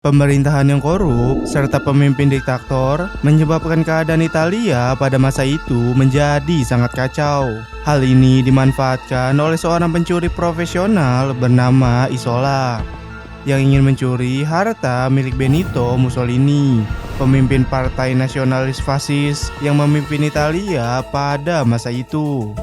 Pemerintahan yang korup serta pemimpin diktator menyebabkan keadaan Italia pada masa itu menjadi sangat kacau. Hal ini dimanfaatkan oleh seorang pencuri profesional bernama Isola yang ingin mencuri harta milik Benito Mussolini, pemimpin partai nasionalis fasis yang memimpin Italia pada masa itu.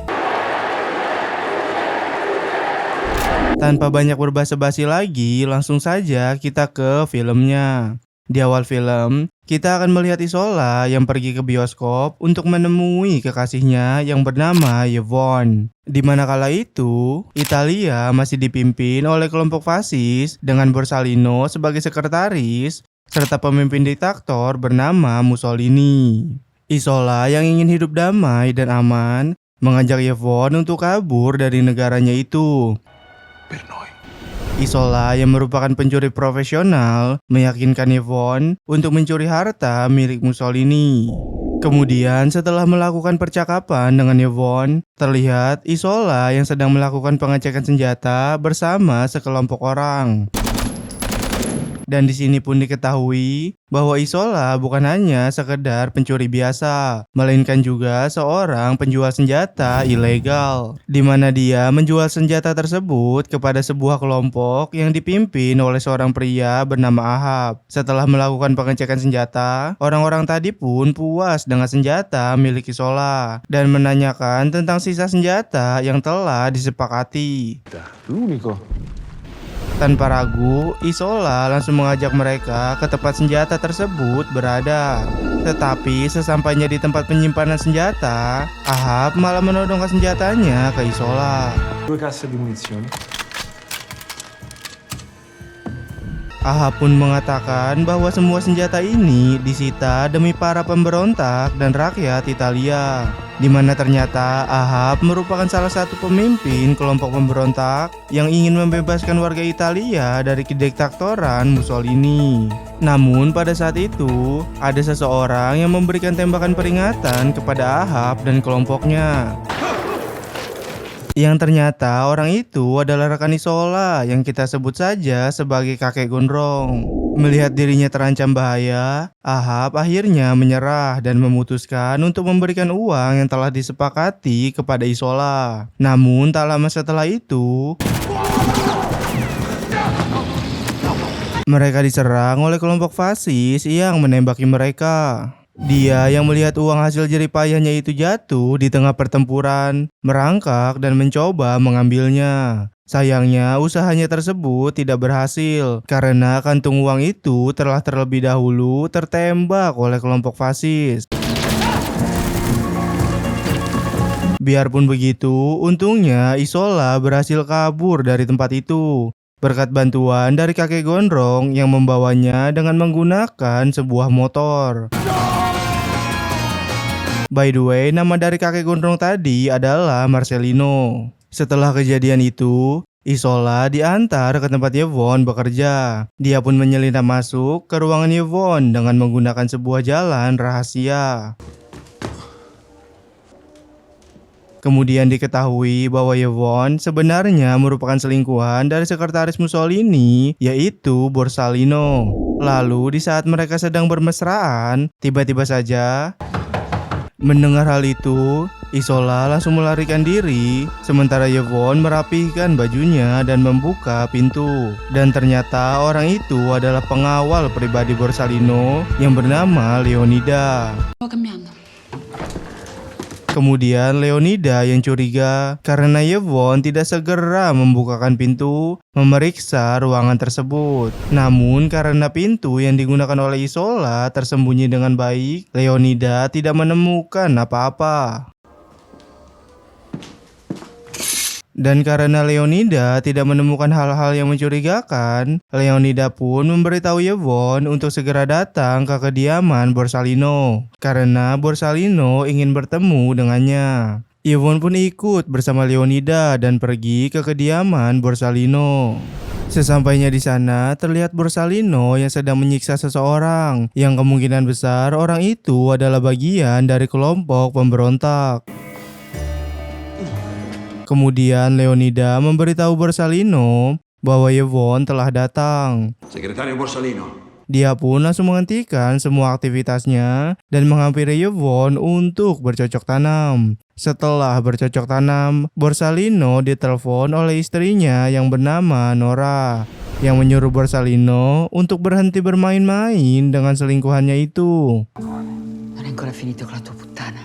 Tanpa banyak berbasa-basi lagi, langsung saja kita ke filmnya. Di awal film, kita akan melihat Isola yang pergi ke bioskop untuk menemui kekasihnya yang bernama Yvonne. Di mana kala itu, Italia masih dipimpin oleh kelompok fasis dengan Borsalino sebagai sekretaris, serta pemimpin diktator bernama Mussolini. Isola yang ingin hidup damai dan aman, mengajak Yvonne untuk kabur dari negaranya itu. Isola yang merupakan pencuri profesional meyakinkan Yvonne untuk mencuri harta milik Mussolini. Kemudian setelah melakukan percakapan dengan Yvonne, terlihat Isola yang sedang melakukan pengecekan senjata bersama sekelompok orang. Dan di sini pun diketahui bahwa Isola bukan hanya sekedar pencuri biasa, melainkan juga seorang penjual senjata ilegal, di mana dia menjual senjata tersebut kepada sebuah kelompok yang dipimpin oleh seorang pria bernama Ahab. Setelah melakukan pengecekan senjata, orang-orang tadi pun puas dengan senjata milik Isola dan menanyakan tentang sisa senjata yang telah disepakati. Tanpa ragu, Isola langsung mengajak mereka ke tempat senjata tersebut berada. Tetapi sesampainya di tempat penyimpanan senjata, Ahab malah menodongkan senjatanya ke Isola. Ahab pun mengatakan bahwa semua senjata ini disita demi para pemberontak dan rakyat Italia, di mana ternyata Ahab merupakan salah satu pemimpin kelompok pemberontak yang ingin membebaskan warga Italia dari kediktatoran Mussolini. Namun pada saat itu, ada seseorang yang memberikan tembakan peringatan kepada Ahab dan kelompoknya. Yang ternyata orang itu adalah rekan Isola yang kita sebut saja sebagai kakek gondrong. Melihat dirinya terancam bahaya, Ahab akhirnya menyerah dan memutuskan untuk memberikan uang yang telah disepakati kepada Isola. Namun tak lama setelah itu, mereka diserang oleh kelompok fasis yang menembaki mereka. Dia yang melihat uang hasil jerih payahnya itu jatuh di tengah pertempuran, merangkak dan mencoba mengambilnya. Sayangnya usahanya tersebut tidak berhasil karena kantung uang itu telah terlebih dahulu tertembak oleh kelompok fasis. Biarpun begitu, untungnya Isola berhasil kabur dari tempat itu berkat bantuan dari kakek gondrong yang membawanya dengan menggunakan sebuah motor. By the way, nama dari kakek gondrong tadi adalah Marcelino. Setelah kejadian itu, Isola diantar ke tempat Yvonne bekerja. Dia pun menyelinap masuk ke ruangan Yvonne dengan menggunakan sebuah jalan rahasia. Kemudian diketahui bahwa Yvonne sebenarnya merupakan selingkuhan dari sekretaris Mussolini, yaitu Borsalino. Lalu di saat mereka sedang bermesraan, tiba-tiba saja mendengar hal itu, Isola langsung melarikan diri, sementara Yvonne merapihkan bajunya dan membuka pintu. Dan ternyata orang itu adalah pengawal pribadi Borsalino yang bernama Leonida. Kemudian Leonida yang curiga karena Yvonne tidak segera membukakan pintu memeriksa ruangan tersebut. Namun karena pintu yang digunakan oleh Isola tersembunyi dengan baik, Leonida tidak menemukan apa-apa. Dan karena Leonida tidak menemukan hal-hal yang mencurigakan, Leonida pun memberitahu Yvonne untuk segera datang ke kediaman Borsalino karena Borsalino ingin bertemu dengannya. Yvonne pun ikut bersama Leonida dan pergi ke kediaman Borsalino. Sesampainya di sana, terlihat Borsalino yang sedang menyiksa seseorang yang kemungkinan besar orang itu adalah bagian dari kelompok pemberontak. Kemudian Leonida memberitahu Borsalino bahwa Yvonne telah datang. Sekretario Borsalino, Dia pun langsung menghentikan semua aktivitasnya dan menghampiri Yvonne untuk bercocok tanam. Setelah bercocok tanam, Borsalino ditelepon oleh istrinya yang bernama Nora, yang menyuruh Borsalino untuk berhenti bermain-main dengan selingkuhannya itu. Non è ancora finito con la tua puttana.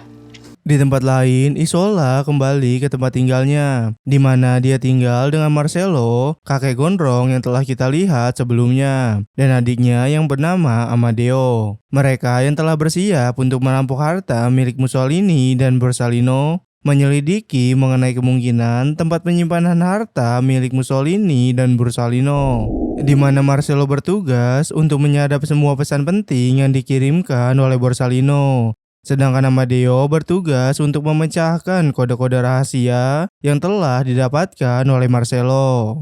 Di tempat lain, Isola kembali ke tempat tinggalnya, di mana dia tinggal dengan Marcelo, kakek gondrong yang telah kita lihat sebelumnya, dan adiknya yang bernama Amadeo. Mereka yang telah bersiap untuk merampok harta milik Mussolini dan Borsalino menyelidiki mengenai kemungkinan tempat penyimpanan harta milik Mussolini dan Borsalino, di mana Marcelo bertugas untuk menyadap semua pesan penting yang dikirimkan oleh Borsalino. Sedangkan Amadeo bertugas untuk memecahkan kode-kode rahasia yang telah didapatkan oleh Marcelo.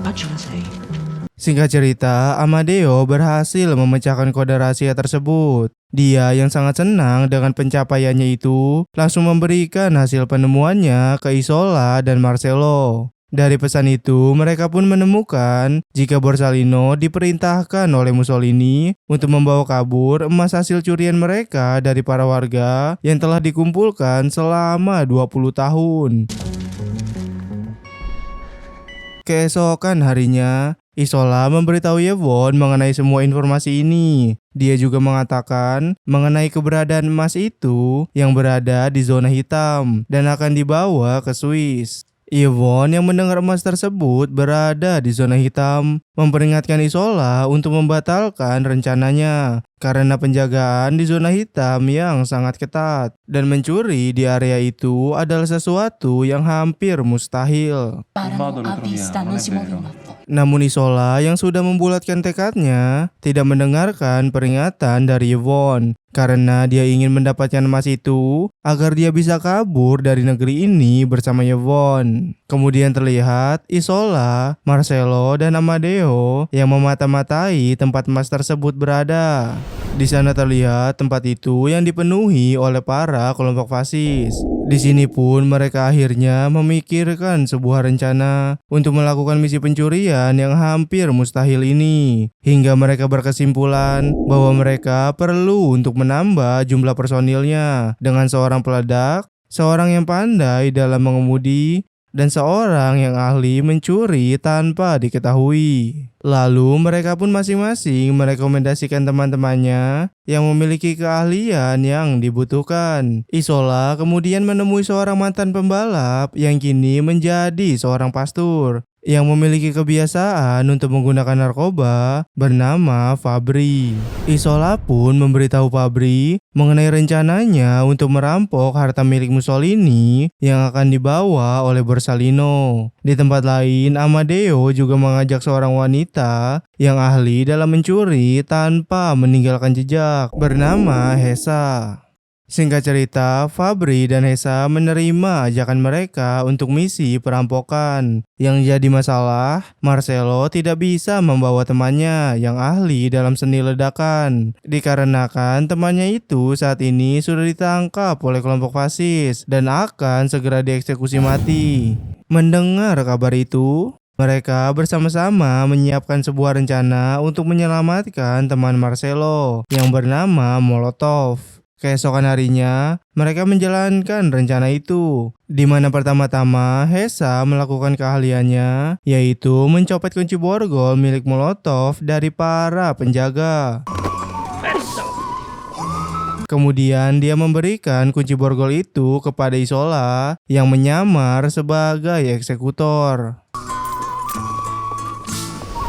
Pagina 6. Singkat cerita, Amadeo berhasil memecahkan kode rahasia tersebut. Dia yang sangat senang dengan pencapaiannya itu langsung memberikan hasil penemuannya ke Isola dan Marcelo. Dari pesan itu, mereka pun menemukan jika Borsalino diperintahkan oleh Mussolini untuk membawa kabur emas hasil curian mereka dari para warga yang telah dikumpulkan selama 20 tahun. Keesokan harinya, Isola memberitahu Yvonne mengenai semua informasi ini. Dia juga mengatakan mengenai keberadaan emas itu yang berada di zona hitam dan akan dibawa ke Swiss. Yvonne yang mendengar emas tersebut berada di zona hitam memperingatkan Isola untuk membatalkan rencananya karena penjagaan di zona hitam yang sangat ketat dan mencuri di area itu adalah sesuatu yang hampir mustahil. Parano a vista, non si muove un po'. Namun Isola yang sudah membulatkan tekadnya tidak mendengarkan peringatan dari Yvonne karena dia ingin mendapatkan emas itu agar dia bisa kabur dari negeri ini bersama Yvonne. Kemudian terlihat Isola, Marcelo, dan Amadeo yang memata-matai tempat emas tersebut berada. Di sana terlihat tempat itu yang dipenuhi oleh para kelompok fasis. Di sini pun mereka akhirnya memikirkan sebuah rencana untuk melakukan misi pencurian yang hampir mustahil ini. Hingga mereka berkesimpulan bahwa mereka perlu untuk menambah jumlah personilnya dengan seorang peledak, seorang yang pandai dalam mengemudi, dan seorang yang ahli mencuri tanpa diketahui. Lalu mereka pun masing-masing merekomendasikan teman-temannya yang memiliki keahlian yang dibutuhkan. Isola kemudian menemui seorang mantan pembalap yang kini menjadi seorang pastor yang memiliki kebiasaan untuk menggunakan narkoba bernama Fabri. Isola pun memberitahu Fabri mengenai rencananya untuk merampok harta milik Mussolini yang akan dibawa oleh Borsalino. Di tempat lain, Amadeo juga mengajak seorang wanita yang ahli dalam mencuri tanpa meninggalkan jejak bernama Hesa. Singkat cerita, Fabri dan Hesa menerima ajakan mereka untuk misi perampokan. Yang jadi masalah, Marcelo tidak bisa membawa temannya yang ahli dalam seni ledakan. Dikarenakan temannya itu saat ini sudah ditangkap oleh kelompok fasis dan akan segera dieksekusi mati. Mendengar kabar itu, mereka bersama-sama menyiapkan sebuah rencana untuk menyelamatkan teman Marcelo yang bernama Molotov. Keesokan harinya, mereka menjalankan rencana itu, di mana pertama-tama Hesa melakukan keahliannya, yaitu mencopet kunci borgol milik Molotov dari para penjaga. Kemudian dia memberikan kunci borgol itu kepada Isola yang menyamar sebagai eksekutor.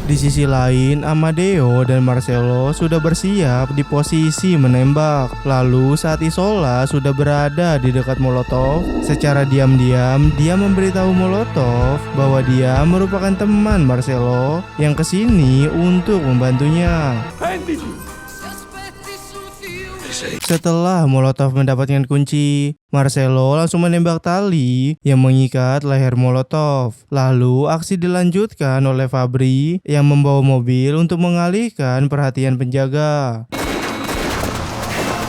Di sisi lain, Amadeo dan Marcelo sudah bersiap di posisi menembak. Lalu saat Isola sudah berada di dekat Molotov, secara diam-diam dia memberitahu Molotov bahwa dia merupakan teman Marcelo yang kesini untuk membantunya. Setelah Molotov mendapatkan kunci, Marcelo langsung menembak tali yang mengikat leher Molotov. Lalu aksi dilanjutkan oleh Fabri yang membawa mobil untuk mengalihkan perhatian penjaga.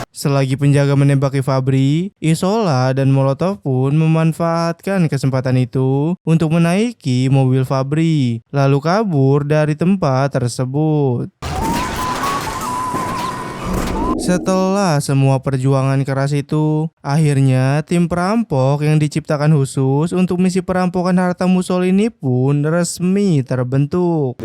Selagi penjaga menembaki Fabri, Isola dan Molotov pun memanfaatkan kesempatan itu untuk menaiki mobil Fabri, lalu kabur dari tempat tersebut. Setelah semua perjuangan keras itu, akhirnya tim perampok yang diciptakan khusus untuk misi perampokan harta Mussolini pun resmi terbentuk.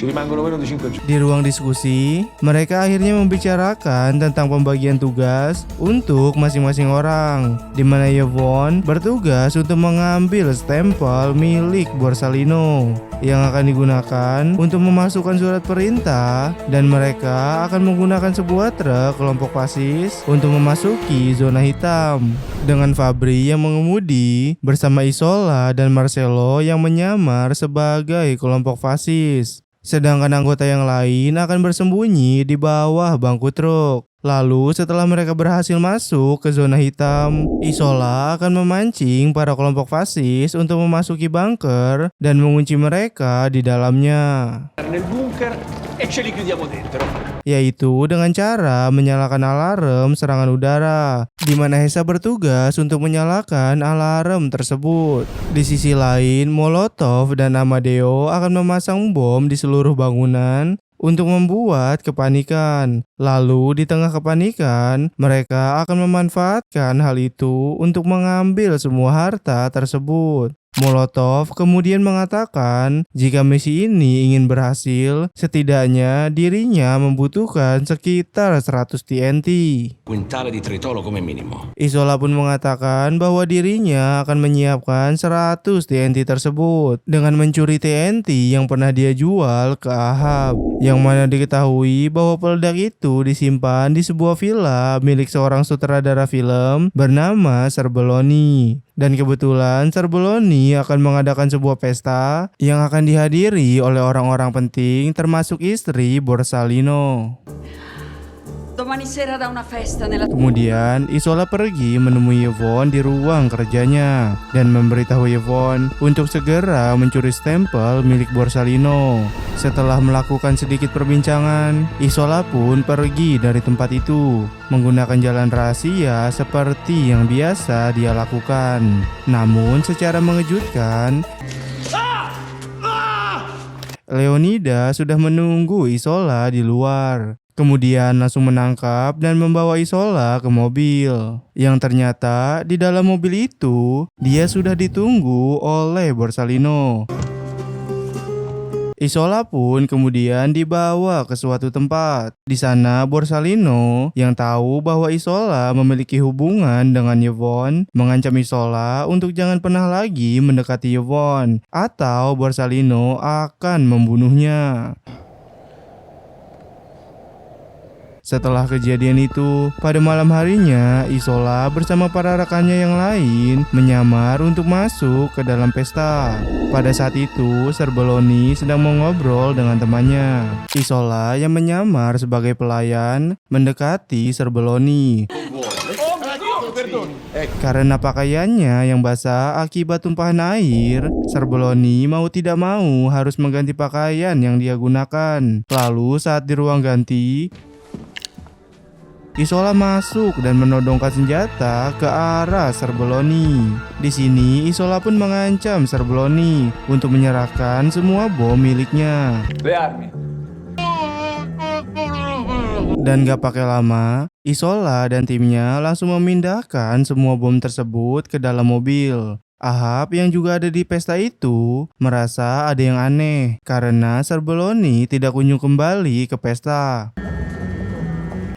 Ci rimangono meno di 5 giorni. Di ruang diskusi, mereka akhirnya membicarakan tentang pembagian tugas untuk masing-masing orang, di mana Yvonne bertugas untuk mengambil stempel milik Borsalino yang akan digunakan untuk memasukkan surat perintah, dan mereka akan menggunakan sebuah truk kelompok fasis untuk memasuki zona hitam dengan Fabri yang mengemudi bersama Isola dan Marcelo yang menyamar sebagai kelompok fasis. Sedangkan anggota yang lain akan bersembunyi di bawah bangku truk. Lalu setelah mereka berhasil masuk ke zona hitam, Isola akan memancing para kelompok fasis untuk memasuki bunker dan mengunci mereka di dalamnya, Nel bunker e ce li chiudiamo dentro. yaitu dengan cara menyalakan alarm serangan udara, di mana Hesa bertugas untuk menyalakan alarm tersebut. Di sisi lain, Molotov dan Amadeo akan memasang bom di seluruh bangunan untuk membuat kepanikan. Lalu di tengah kepanikan, mereka akan memanfaatkan hal itu untuk mengambil semua harta tersebut. Molotov kemudian mengatakan jika misi ini ingin berhasil, setidaknya dirinya membutuhkan sekitar 100 TNT. Quintale di tritolo come minimo. Isola pun mengatakan bahwa dirinya akan menyiapkan 100 TNT tersebut dengan mencuri TNT yang pernah dia jual ke Ahab, yang mana diketahui bahwa peledak itu disimpan di sebuah villa milik seorang sutradara film bernama Serbelloni. Dan kebetulan Serbelloni akan mengadakan sebuah pesta yang akan dihadiri oleh orang-orang penting termasuk istri Borsalino. Domani sera da una festa nella... Kemudian Isola pergi menemui Yvonne di ruang kerjanya dan memberitahu Yvonne untuk segera mencuri stempel milik Borsalino. Setelah melakukan sedikit perbincangan, Isola pun pergi dari tempat itu menggunakan jalan rahasia seperti yang biasa dia lakukan. Namun secara mengejutkan, Leonida sudah menunggu Isola di luar. Kemudian langsung menangkap dan membawa Isola ke mobil. Yang ternyata di dalam mobil itu dia sudah ditunggu oleh Borsalino. Isola pun kemudian dibawa ke suatu tempat. Di sana Borsalino yang tahu bahwa Isola memiliki hubungan dengan Yvonne mengancam Isola untuk jangan pernah lagi mendekati Yvonne atau Borsalino akan membunuhnya. Setelah kejadian itu, pada malam harinya, Isola bersama para rekannya yang lain menyamar untuk masuk ke dalam pesta. Pada saat itu, Serbelloni sedang mengobrol dengan temannya. Isola yang menyamar sebagai pelayan mendekati Serbelloni. Karena pakaiannya yang basah akibat tumpahan air, Serbelloni mau tidak mau harus mengganti pakaian yang dia gunakan. Lalu saat di ruang ganti, Isola masuk dan menodongkan senjata ke arah Serbelloni. Di sini Isola pun mengancam Serbelloni untuk menyerahkan semua bom miliknya. Le armi. Dan gak pakai lama, Isola dan timnya langsung memindahkan semua bom tersebut ke dalam mobil. Ahab yang juga ada di pesta itu merasa ada yang aneh karena Serbelloni tidak kunjung kembali ke pesta.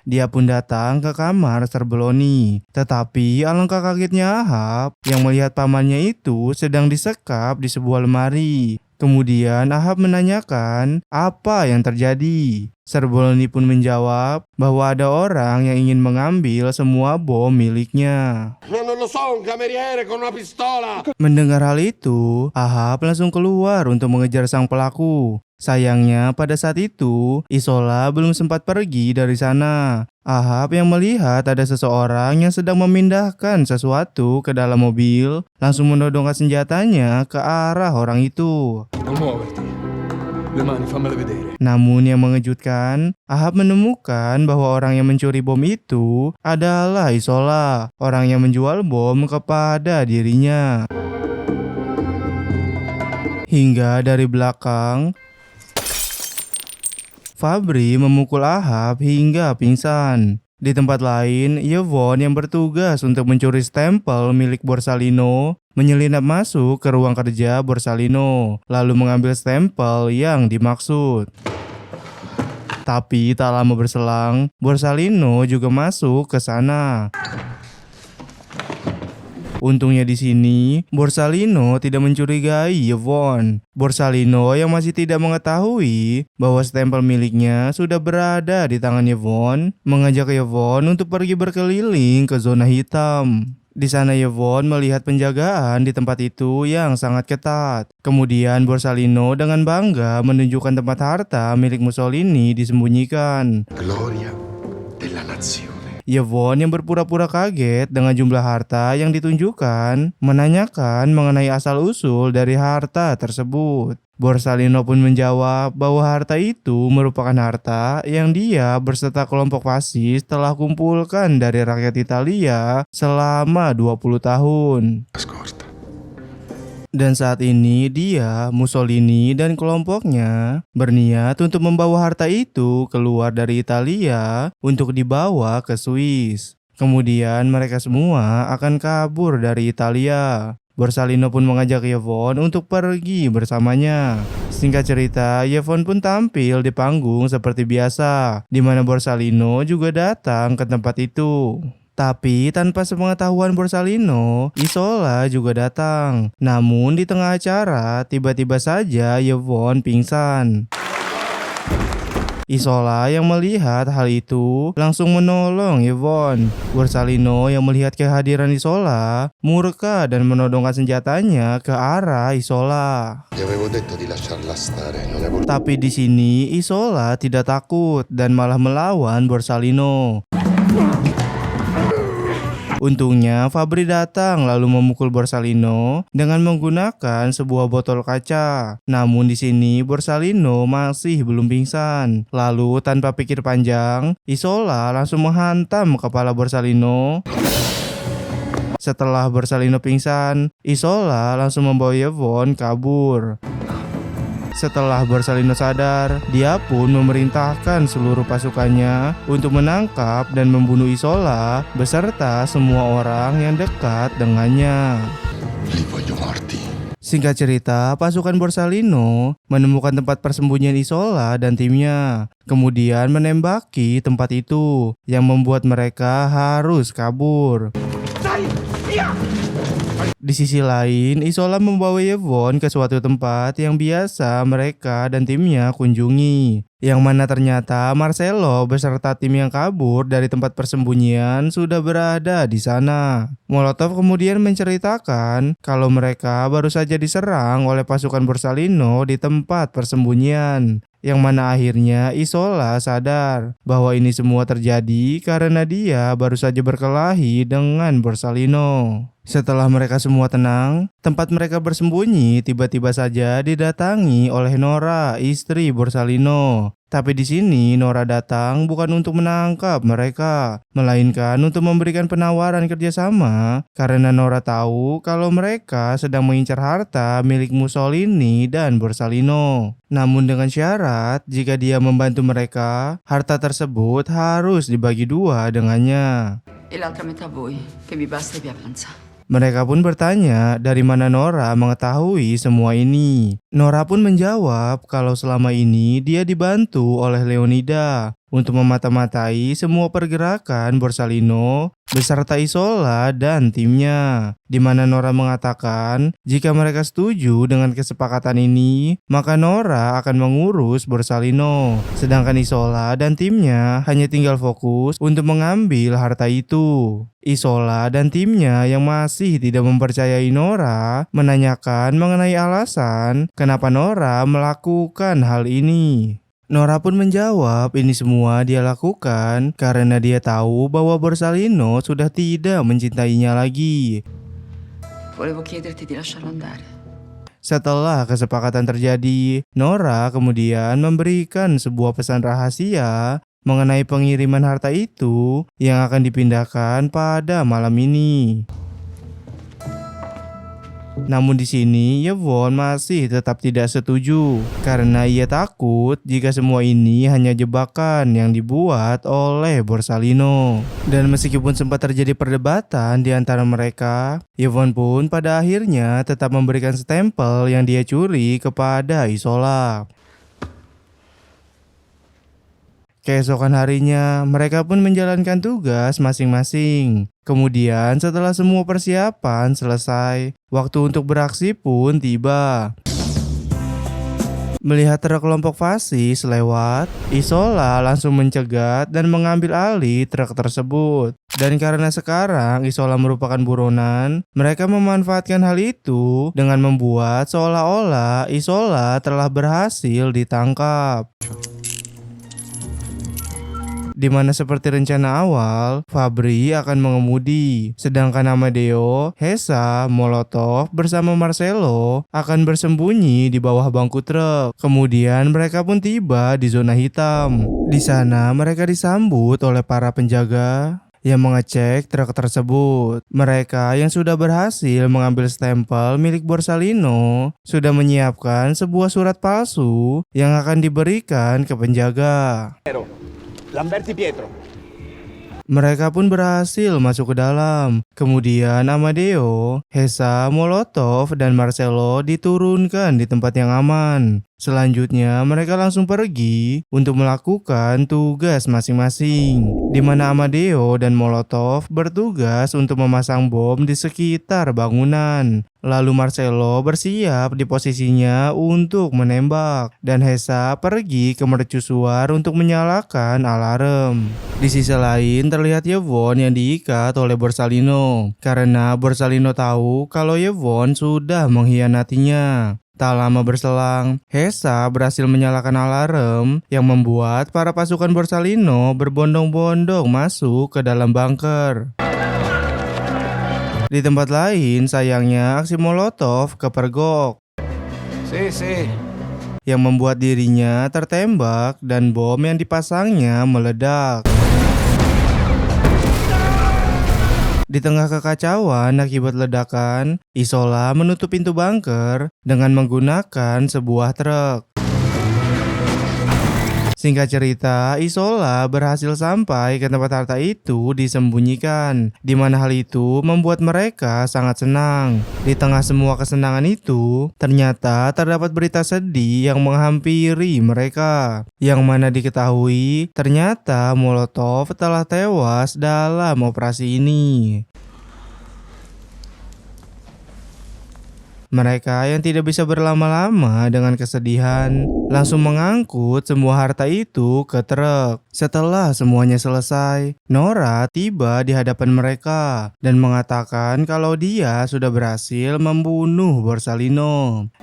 Dia pun datang ke kamar Serbelloni. Tetapi alangkah kagetnya Ahab yang melihat pamannya itu sedang disekap di sebuah lemari. Kemudian Ahab menanyakan apa yang terjadi. Serbelloni pun menjawab bahwa ada orang yang ingin mengambil semua bom miliknya. Non lo so, un cameriere con una pistola. Mendengar hal itu, Ahab langsung keluar untuk mengejar sang pelaku. Sayangnya pada saat itu, Isola belum sempat pergi dari sana. Ahab yang melihat ada seseorang yang sedang memindahkan sesuatu ke dalam mobil, langsung menodongkan senjatanya ke arah orang itu. Non muoverti. Le mani, fammele vedere. Namun yang mengejutkan, Ahab menemukan bahwa orang yang mencuri bom itu adalah Isola, orang yang menjual bom kepada dirinya. Hingga dari belakang, Fabri memukul Ahab hingga pingsan. Di tempat lain, Yvonne yang bertugas untuk mencuri stempel milik Borsalino menyelinap masuk ke ruang kerja Borsalino, lalu mengambil stempel yang dimaksud. Tapi tak lama berselang, Borsalino juga masuk ke sana. Untungnya di sini, Borsalino tidak mencurigai Yvonne. Borsalino yang masih tidak mengetahui bahwa stempel miliknya sudah berada di tangan Yvonne, mengajak Yvonne untuk pergi berkeliling ke zona hitam. Di sana Yvonne melihat penjagaan di tempat itu yang sangat ketat. Kemudian Borsalino dengan bangga menunjukkan tempat harta milik Mussolini disembunyikan. Gloria della nazione. Yvonne yang berpura-pura kaget dengan jumlah harta yang ditunjukkan, menanyakan mengenai asal-usul dari harta tersebut. Borsalino pun menjawab bahwa harta itu merupakan harta yang dia berserta kelompok fasis telah kumpulkan dari rakyat Italia selama 20 tahun. Ascolta. Dan saat ini dia, Mussolini dan kelompoknya berniat untuk membawa harta itu keluar dari Italia untuk dibawa ke Swiss. Kemudian mereka semua akan kabur dari Italia. Borsalino pun mengajak Yvonne untuk pergi bersamanya. Singkat cerita, Yvonne pun tampil di panggung seperti biasa, di mana Borsalino juga datang ke tempat itu. Tapi tanpa sepengetahuan Borsalino, Isola juga datang. Namun di tengah acara, tiba-tiba saja Yvonne pingsan. Isola yang melihat hal itu langsung menolong Yvonne. Borsalino yang melihat kehadiran Isola murka dan menodongkan senjatanya ke arah Isola. Tapi di sini Isola tidak takut dan malah melawan Borsalino. Untungnya Fabri datang lalu memukul Borsalino dengan menggunakan sebuah botol kaca. Namun di sini Borsalino masih belum pingsan. Lalu tanpa pikir panjang, Isola langsung menghantam kepala Borsalino. Setelah Borsalino pingsan, Isola langsung membawa Yvonne kabur. Setelah Borsalino sadar, dia pun memerintahkan seluruh pasukannya untuk menangkap dan membunuh Isola beserta semua orang yang dekat dengannya. Singkat cerita, pasukan Borsalino menemukan tempat persembunyian Isola dan timnya, kemudian menembaki tempat itu yang membuat mereka harus kabur. Di sisi lain, Isola membawa Yvonne ke suatu tempat yang biasa mereka dan timnya kunjungi, yang mana ternyata Marcello beserta tim yang kabur dari tempat persembunyian sudah berada di sana. Molotov kemudian menceritakan kalau mereka baru saja diserang oleh pasukan Borsalino di tempat persembunyian, yang mana akhirnya Isola sadar bahwa ini semua terjadi karena dia baru saja berkelahi dengan Borsalino. Setelah mereka semua tenang, tempat mereka bersembunyi tiba-tiba saja didatangi oleh Nora, istri Borsalino. Tapi di sini Nora datang bukan untuk menangkap mereka, melainkan untuk memberikan penawaran kerjasama karena Nora tahu kalau mereka sedang mengincar harta milik Mussolini dan Borsalino. Namun dengan syarat jika dia membantu mereka, harta tersebut harus dibagi dua dengannya. E l'altra metà a voi, che vi basta e vi avanza. Mereka pun bertanya dari mana Nora mengetahui semua ini. Nora pun menjawab kalau selama ini dia dibantu oleh Leonida untuk memata-matai semua pergerakan Borsalino beserta Isola dan timnya. Di mana Nora mengatakan jika mereka setuju dengan kesepakatan ini, maka Nora akan mengurus Borsalino. Sedangkan Isola dan timnya hanya tinggal fokus untuk mengambil harta itu. Isola dan timnya yang masih tidak mempercayai Nora menanyakan mengenai alasan kenapa Nora melakukan hal ini. Nora pun menjawab ini semua dia lakukan karena dia tahu bahwa Borsalino sudah tidak mencintainya lagi. Volevo chiederti di lasciarlo andare. Setelah kesepakatan terjadi, Nora kemudian memberikan sebuah pesan rahasia mengenai pengiriman harta itu yang akan dipindahkan pada malam ini. Namun di sini Yvonne masih tetap tidak setuju karena ia takut jika semua ini hanya jebakan yang dibuat oleh Borsalino. Dan meskipun sempat terjadi perdebatan di antara mereka, Yvonne pun pada akhirnya tetap memberikan stempel yang dia curi kepada Isola. Keesokan harinya, mereka pun menjalankan tugas masing-masing. Kemudian setelah semua persiapan selesai, waktu untuk beraksi pun tiba. Melihat truk kelompok fasis lewat, Isola langsung mencegat dan mengambil alih truk tersebut. Dan karena sekarang Isola merupakan buronan, mereka memanfaatkan hal itu dengan membuat seolah-olah Isola telah berhasil ditangkap. Di mana seperti rencana awal, Fabri akan mengemudi, sedangkan Amadeo, Hesa, Molotov bersama Marcelo akan bersembunyi di bawah bangku truk. Kemudian mereka pun tiba di zona hitam. Di sana mereka disambut oleh para penjaga yang mengecek truk tersebut. Mereka yang sudah berhasil mengambil stempel milik Borsalino sudah menyiapkan sebuah surat palsu yang akan diberikan ke penjaga. Lamberti Pietro. Mereka pun berhasil masuk ke dalam. Kemudian Amadeo, Hesa, Molotov, dan Marcelo diturunkan di tempat yang aman. Selanjutnya mereka langsung pergi untuk melakukan tugas masing-masing, di mana Amadeo dan Molotov bertugas untuk memasang bom di sekitar bangunan. Lalu Marcelo bersiap di posisinya untuk menembak, dan Hesa pergi ke mercusuar untuk menyalakan alarm. Di sisi lain terlihat Yvonne yang diikat oleh Borsalino, karena Borsalino tahu kalau Yvonne sudah mengkhianatinya. Tak lama berselang, Hesa berhasil menyalakan alarm yang membuat para pasukan Borsalino berbondong-bondong masuk ke dalam bunker. Di tempat lain, sayangnya aksi Molotov kepergok, yang membuat dirinya tertembak dan bom yang dipasangnya meledak. Di tengah kekacauan akibat ledakan, Isola menutup pintu bunker dengan menggunakan sebuah truk. Singkat cerita, Isola berhasil sampai ke tempat harta itu disembunyikan, di mana hal itu membuat mereka sangat senang. Di tengah semua kesenangan itu, ternyata terdapat berita sedih yang menghampiri mereka, yang mana diketahui ternyata Molotov telah tewas dalam operasi ini. Mereka yang tidak bisa berlama-lama dengan kesedihan langsung mengangkut semua harta itu ke truk. Setelah semuanya selesai, Nora tiba di hadapan mereka dan mengatakan kalau dia sudah berhasil membunuh Borsalino.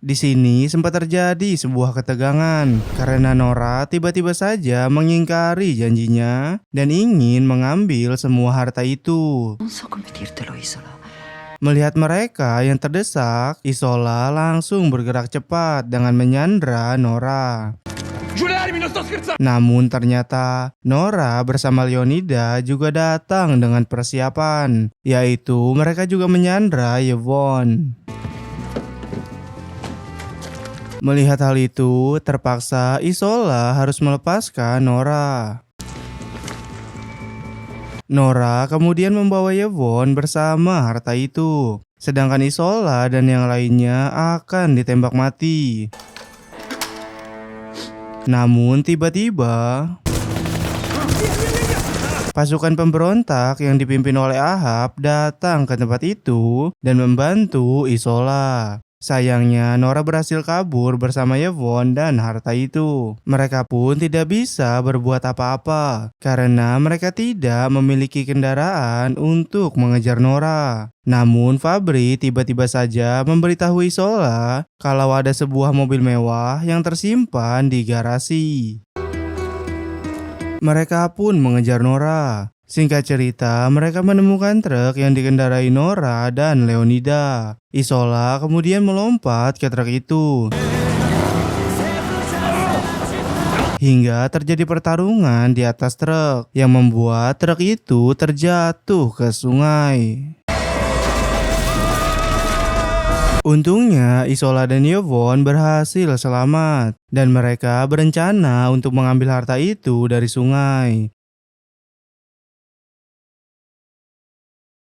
Di sini sempat terjadi sebuah ketegangan karena Nora tiba-tiba saja mengingkari janjinya dan ingin mengambil semua harta itu. Non so come dirtelo, Isola. Melihat mereka yang terdesak, Isola langsung bergerak cepat dengan menyandra Nora. Namun ternyata Nora bersama Leonida juga datang dengan persiapan, yaitu mereka juga menyandra Yvonne. Melihat hal itu, terpaksa Isola harus melepaskan Nora. Nora kemudian membawa Yvonne bersama harta itu, sedangkan Isola dan yang lainnya akan ditembak mati. Namun tiba-tiba, pasukan pemberontak yang dipimpin oleh Ahab datang ke tempat itu dan membantu Isola. Sayangnya Nora berhasil kabur bersama Yvonne dan harta itu. Mereka pun tidak bisa berbuat apa-apa karena mereka tidak memiliki kendaraan untuk mengejar Nora. Namun Fabri tiba-tiba saja memberitahu Isola kalau ada sebuah mobil mewah yang tersimpan di garasi. Mereka pun mengejar Nora. Singkat cerita, mereka menemukan truk yang dikendarai Nora dan Leonida. Isola kemudian melompat ke truk itu. hingga terjadi pertarungan di atas truk yang membuat truk itu terjatuh ke sungai. Untungnya Isola dan Yvonne berhasil selamat dan mereka berencana untuk mengambil harta itu dari sungai.